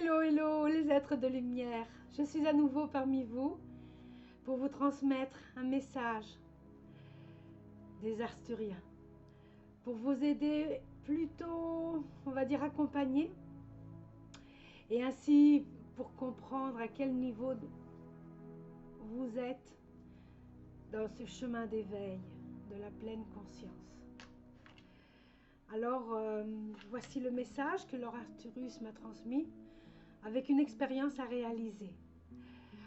Hello, hello les êtres de lumière, je suis à nouveau parmi vous pour vous transmettre un message des Arthuriens, pour vous aider plutôt, on va dire, accompagner, et ainsi pour comprendre à quel niveau vous êtes dans ce chemin d'éveil de la pleine conscience. Alors, voici le message que Lord Arthurius m'a transmis avec une expérience à réaliser.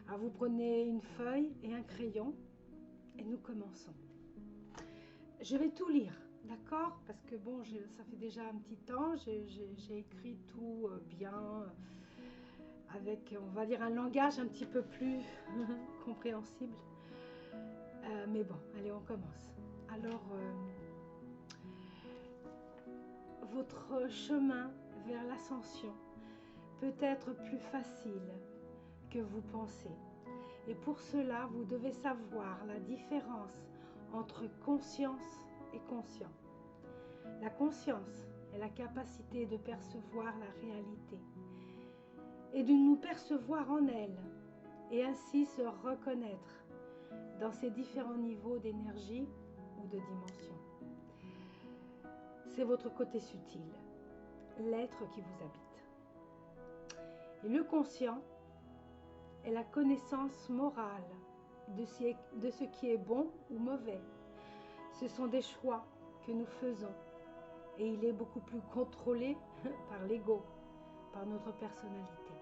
Alors, vous prenez une feuille et un crayon et nous commençons. Je vais tout lire, d'accord? Parce que bon, ça fait déjà un petit temps, j'ai écrit tout bien, avec, on va dire, un langage un petit peu plus compréhensible. Mais bon, allez, on commence. Alors, votre chemin vers l'ascension peut être plus facile que vous pensez. Et pour cela, vous devez savoir la différence entre conscience et conscient. La conscience est la capacité de percevoir la réalité et de nous percevoir en elle et ainsi se reconnaître dans ces différents niveaux d'énergie ou de dimension. C'est votre côté subtil, l'être qui vous habite. Et le conscient est la connaissance morale de ce qui est bon ou mauvais. Ce sont des choix que nous faisons et il est beaucoup plus contrôlé par l'ego, par notre personnalité.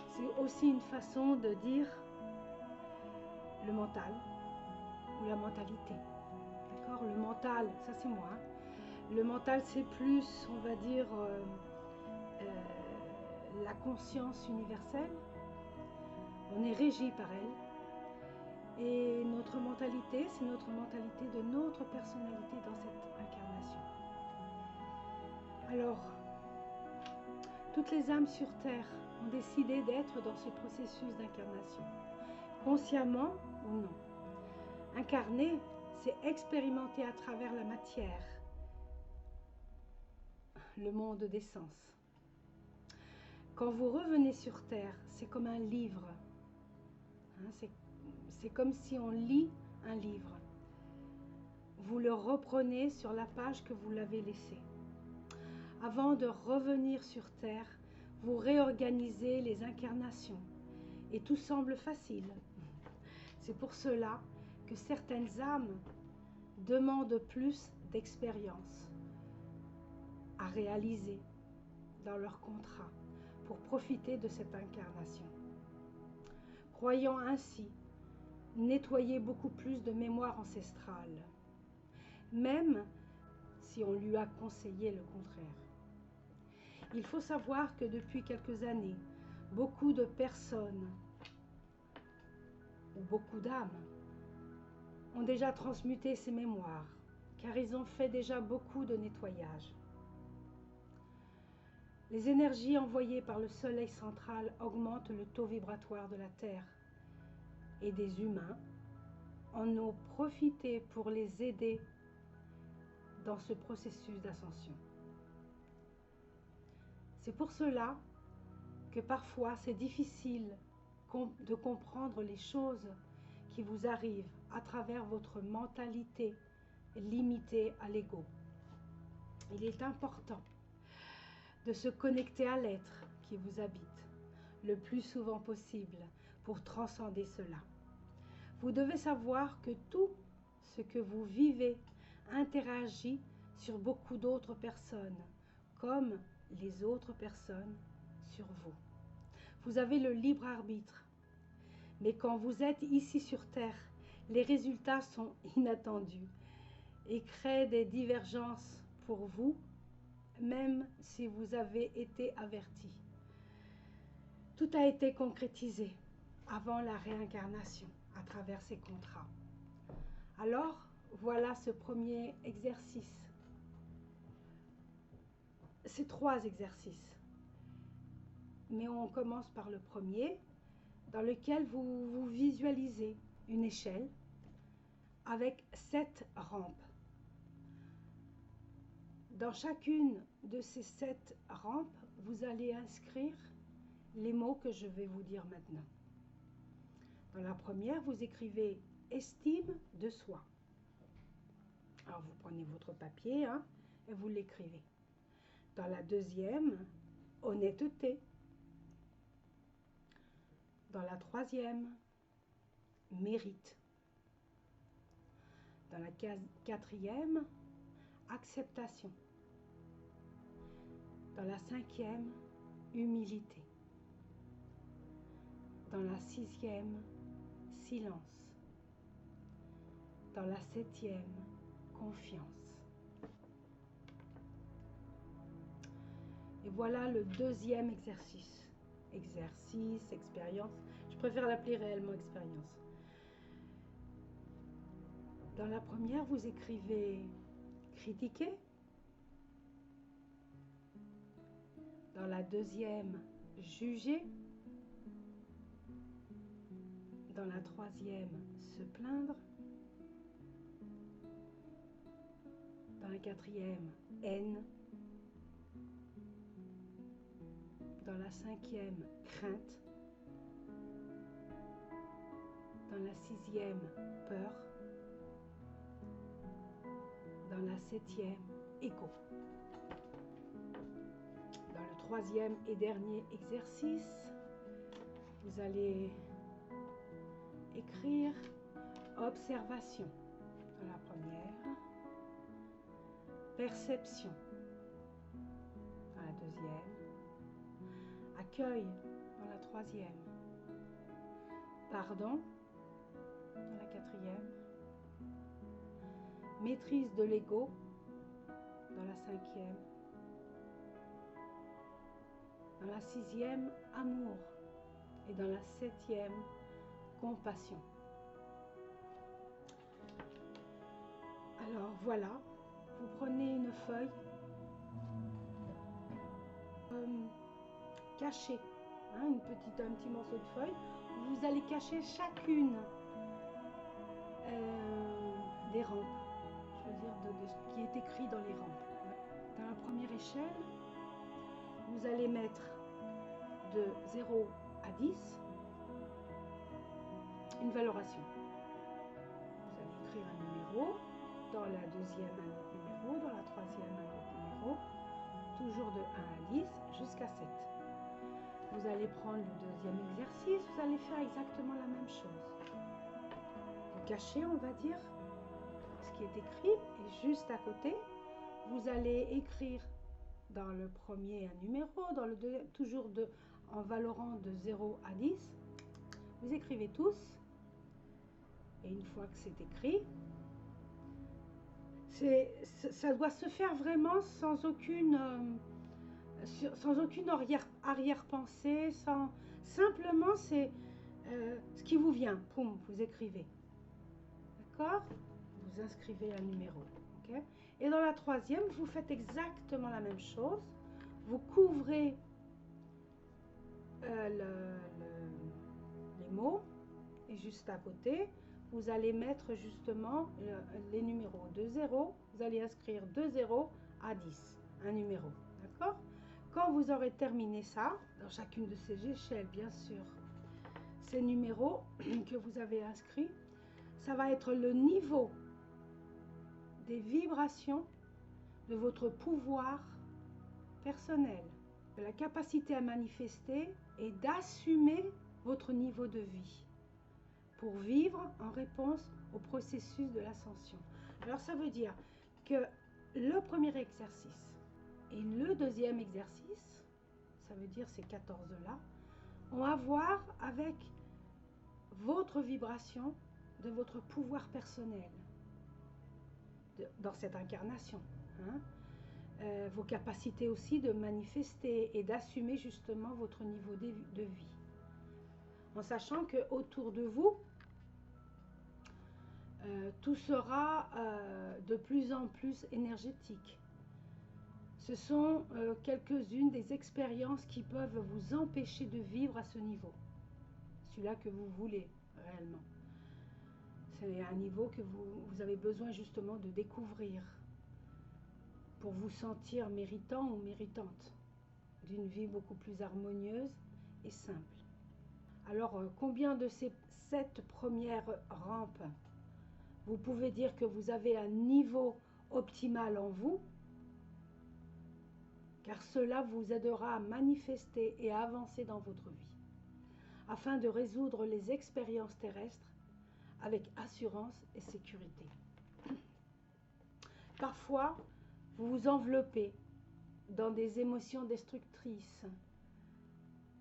C'est aussi une façon de dire le mental ou la mentalité. D'accord? Le mental, ça c'est moi. Le mental, c'est plus, on va dire, la conscience universelle. On est régi par elle. Et notre mentalité, c'est notre mentalité de notre personnalité dans cette incarnation. Alors, toutes les âmes sur Terre ont décidé d'être dans ce processus d'incarnation, consciemment ou non. Incarner, c'est expérimenter à travers la matière le monde des sens. Quand vous revenez sur Terre, c'est comme un livre. C'est comme si on lit un livre. Vous le reprenez sur la page que vous l'avez laissé. Avant de revenir sur Terre, vous réorganisez les incarnations et tout semble facile. C'est pour cela que certaines âmes demandent plus d'expérience à réaliser dans leur contrat pour profiter de cette incarnation. Croyant ainsi nettoyer beaucoup plus de mémoire ancestrale, même si on lui a conseillé le contraire. Il faut savoir que depuis quelques années, beaucoup de personnes ou beaucoup d'âmes ont déjà transmuté ces mémoires, car ils ont fait déjà beaucoup de nettoyage. Les énergies envoyées par le soleil central augmentent le taux vibratoire de la Terre et des humains en ont profité pour les aider dans ce processus d'ascension. C'est pour cela que parfois c'est difficile de comprendre les choses qui vous arrivent à travers votre mentalité limitée à l'ego. Il est important de se connecter à l'être qui vous habite le plus souvent possible pour transcender cela. Vous devez savoir que tout ce que vous vivez interagit sur beaucoup d'autres personnes, comme les autres personnes sur vous. Vous avez le libre arbitre, mais quand vous êtes ici sur Terre, les résultats sont inattendus et créent des divergences pour vous, même si vous avez été averti. Tout a été concrétisé avant la réincarnation à travers ces contrats. Alors, voilà ce premier exercice. C'est 3 exercices. Mais on commence par le premier, dans lequel vous visualisez une échelle avec 7 rampes. Dans chacune de ces 7 rampes, vous allez inscrire les mots que je vais vous dire maintenant. Dans la première, vous écrivez estime de soi. Alors, vous prenez votre papier et vous l'écrivez. Dans la deuxième, honnêteté. Dans la troisième, mérite. Dans la quatrième, acceptation. Dans la cinquième, humilité. Dans la sixième, silence. Dans la septième, confiance. Et voilà le deuxième exercice. Exercice, expérience. Je préfère l'appeler réellement expérience. Dans la première, vous écrivez critiquer. Dans la deuxième, juger. Dans la troisième, se plaindre. Dans la quatrième, haine. Dans la cinquième, crainte. Dans la sixième, peur. Dans la septième, égo. Dans le troisième et dernier exercice, vous allez écrire observation. Dans la première, perception. Dans la deuxième, accueil. Dans la troisième, pardon. Dans la quatrième, maîtrise de l'ego. Dans la cinquième, dans la sixième, amour. Et dans la septième, compassion. Alors voilà, vous prenez une feuille cachée, un petit morceau de feuille. Vous allez cacher chacune des rampes, je veux dire de ce qui est écrit dans les rampes. Dans la première échelle, vous allez mettre de 0 à 10 une valoration. Vous allez écrire un numéro, dans la deuxième un autre numéro, dans la troisième un autre numéro, toujours de 1 à 10 jusqu'à 7. Vous allez prendre le deuxième exercice, vous allez faire exactement la même chose. Vous cachez, on va dire, ce qui est écrit, et juste à côté, vous allez écrire dans le premier un numéro, dans le deuxième, toujours en valorant de 0 à 10. Vous écrivez tous, et une fois que c'est écrit, ça doit se faire vraiment sans aucune arrière-pensée, simplement c'est ce qui vous vient, poum, vous écrivez. D'accord? Vous inscrivez un numéro. Okay? Et dans la troisième, vous faites exactement la même chose. Vous couvrez les mots et juste à côté, vous allez mettre justement les numéros de 0. Vous allez inscrire de 0 à 10, un numéro. D'accord? Quand vous aurez terminé ça, dans chacune de ces échelles, bien sûr, ces numéros que vous avez inscrits, ça va être le niveau des vibrations de votre pouvoir personnel, de la capacité à manifester et d'assumer votre niveau de vie pour vivre en réponse au processus de l'ascension. Alors ça veut dire que le premier exercice et le deuxième exercice, ça veut dire ces 14-là, ont à voir avec votre vibration de votre pouvoir personnel dans cette incarnation. Vos capacités aussi de manifester et d'assumer justement votre niveau de vie. En sachant que autour de vous, tout sera de plus en plus énergétique. Ce sont quelques-unes des expériences qui peuvent vous empêcher de vivre à ce niveau. Celui-là que vous voulez réellement. C'est un niveau que vous avez besoin justement de découvrir pour vous sentir méritant ou méritante. d'une vie beaucoup plus harmonieuse et simple. Alors, combien de ces 7 premières rampes vous pouvez dire que vous avez un niveau optimal en vous, car cela vous aidera à manifester et à avancer dans votre vie, afin de résoudre les expériences terrestres avec assurance et sécurité. Parfois, vous vous enveloppez dans des émotions destructrices,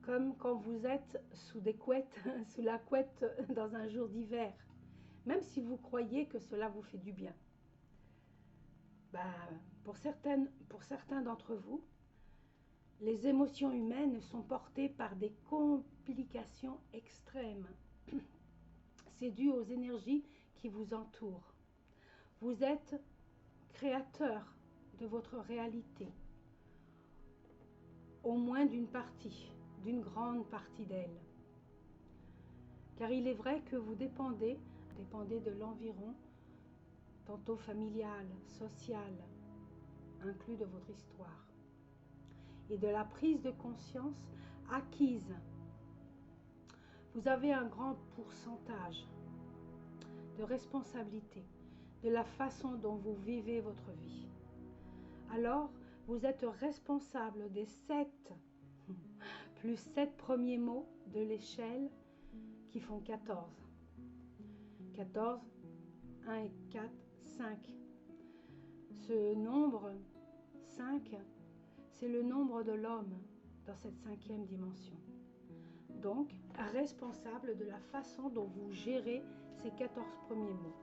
comme quand vous êtes sous des couettes, sous la couette dans un jour d'hiver, même si vous croyez que cela vous fait du bien. Pour certains d'entre vous, les émotions humaines sont portées par des complications extrêmes. C'est dû aux énergies qui vous entourent. Vous êtes créateur de votre réalité, au moins d'une grande partie d'elle. Car il est vrai que vous dépendez de l'environ, tantôt familial, social, inclus de votre histoire, et de la prise de conscience acquise. Vous avez un grand pourcentage de responsabilité de la façon dont vous vivez votre vie. Alors, vous êtes responsable des 7 plus 7 premiers mots de l'échelle qui font 14. 14, 1 et 4, 5. Ce nombre 5, c'est le nombre de l'homme dans cette 5e dimension. Donc, responsable de la façon dont vous gérez ces 14 premiers mots.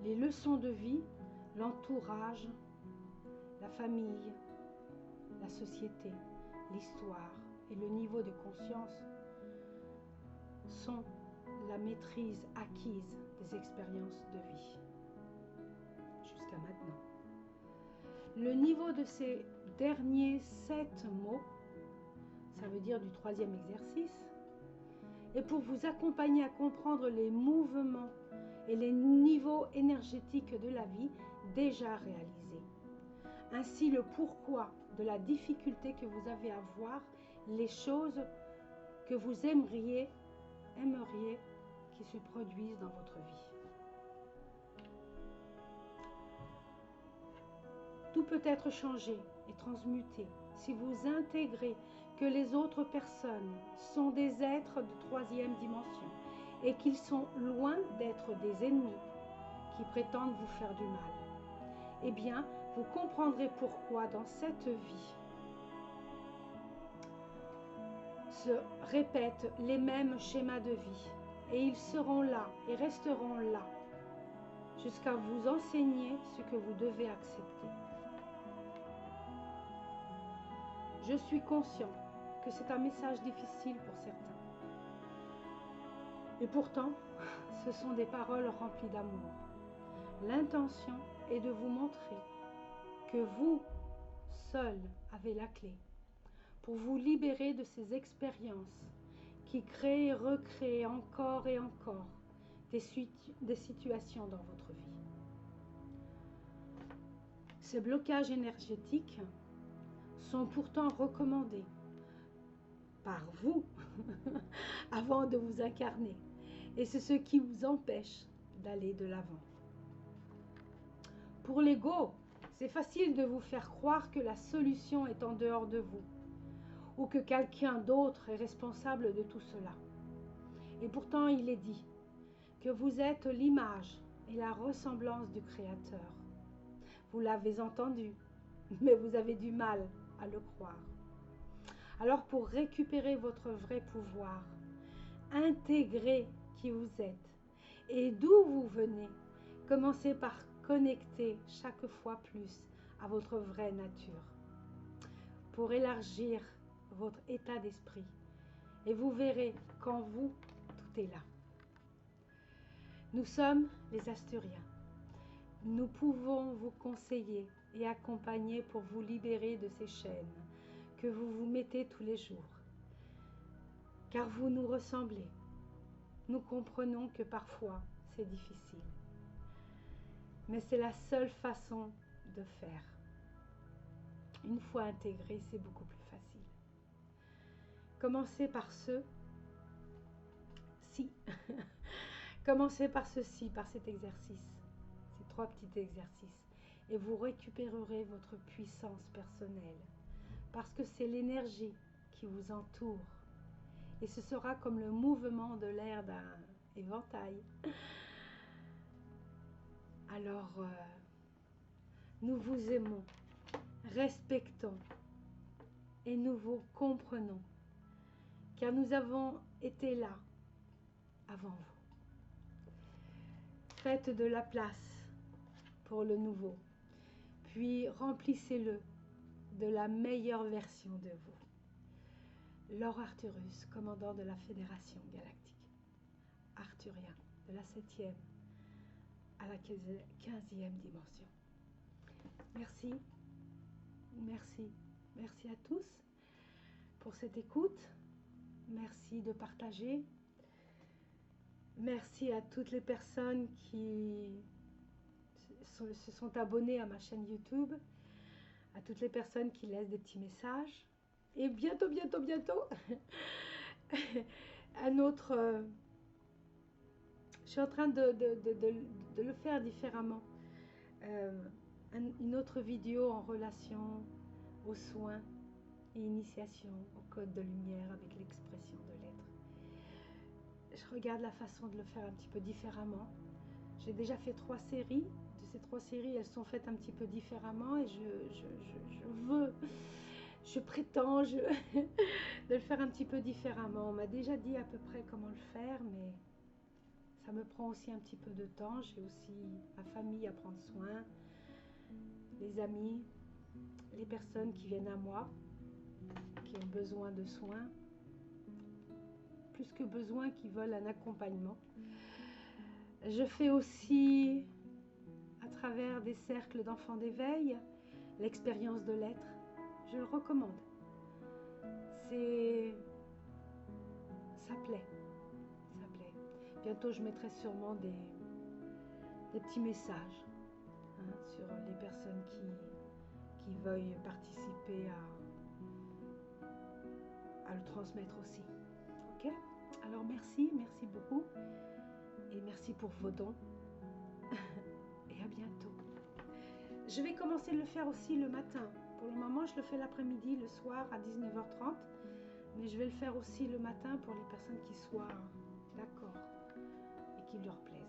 Les leçons de vie, l'entourage, la famille, la société, l'histoire et le niveau de conscience sont la maîtrise acquise des expériences de vie jusqu'à maintenant. Le niveau de ces derniers 7 mots, ça veut dire du 3e exercice, et pour vous accompagner à comprendre les mouvements et les niveaux énergétiques de la vie déjà réalisés. Ainsi le pourquoi de la difficulté que vous avez à voir les choses que vous aimeriez qui se produisent dans votre vie. Tout peut être changé et transmuté si vous intégrez que les autres personnes sont des êtres de 3e dimension et qu'ils sont loin d'être des ennemis qui prétendent vous faire du mal. Eh bien, vous comprendrez pourquoi dans cette vie se répètent les mêmes schémas de vie et ils seront là et resteront là jusqu'à vous enseigner ce que vous devez accepter. Je suis conscient que c'est un message difficile pour certains. Et pourtant, ce sont des paroles remplies d'amour. L'intention est de vous montrer que vous, seul, avez la clé pour vous libérer de ces expériences qui créent et recréent encore et encore des situations dans votre vie. Ces blocages énergétiques sont pourtant recommandés par vous avant de vous incarner. Et c'est ce qui vous empêche d'aller de l'avant. Pour l'ego, c'est facile de vous faire croire que la solution est en dehors de vous ou que quelqu'un d'autre est responsable de tout cela. Et pourtant, il est dit que vous êtes l'image et la ressemblance du Créateur. Vous l'avez entendu, mais vous avez du mal à le croire. Alors pour récupérer votre vrai pouvoir, intégrez qui vous êtes et d'où vous venez. Commencez par connecter chaque fois plus à votre vraie nature pour élargir votre état d'esprit. Et vous verrez qu'en vous, tout est là. Nous sommes les Asturiens. Nous pouvons vous conseiller et accompagner pour vous libérer de ces chaînes que vous vous mettez tous les jours. Car vous nous ressemblez. Nous comprenons que parfois c'est difficile. Mais c'est la seule façon de faire. Une fois intégré, c'est beaucoup plus facile. Commencez par ceci. Commencez par ceci, par cet exercice. Ces 3 petits exercices. Et vous récupérerez votre puissance personnelle. Parce que c'est l'énergie qui vous entoure. Et ce sera comme le mouvement de l'air d'un éventail. Alors, nous vous aimons, respectons et nous vous comprenons. Car nous avons été là avant vous. Faites de la place pour le nouveau. Puis remplissez-le de la meilleure version de vous. Lord Arcturus, commandant de la Fédération Galactique, arthurien, de la 7e à la 15e dimension. Merci, merci, merci à tous pour cette écoute. Merci de partager. Merci à toutes les personnes qui se sont abonnées à ma chaîne YouTube, à toutes les personnes qui laissent des petits messages. Et bientôt, un autre... je suis en train de le faire différemment. Une autre vidéo en relation aux soins et initiation au code de lumière avec l'expression de l'être. Je regarde la façon de le faire un petit peu différemment. J'ai déjà fait 3 séries. De ces 3 séries, elles sont faites un petit peu différemment et je prétends de le faire un petit peu différemment. On m'a déjà dit à peu près comment le faire, mais ça me prend aussi un petit peu de temps. J'ai aussi ma famille à prendre soin, les amis, les personnes qui viennent à moi, qui ont besoin de soins, plus que besoin, qui veulent un accompagnement. Je fais aussi, à travers des cercles d'enfants d'éveil, l'expérience de l'être. Je le recommande. Ça plaît. Ça plaît. Bientôt, je mettrai sûrement des petits messages sur les personnes qui veuillent participer à le transmettre aussi. Ok? Alors merci beaucoup. Et merci pour vos dons. Et à bientôt. Je vais commencer de le faire aussi le matin. Pour le moment, je le fais l'après-midi, le soir à 19h30. Mais je vais le faire aussi le matin pour les personnes qui soient d'accord et qui leur plaisent.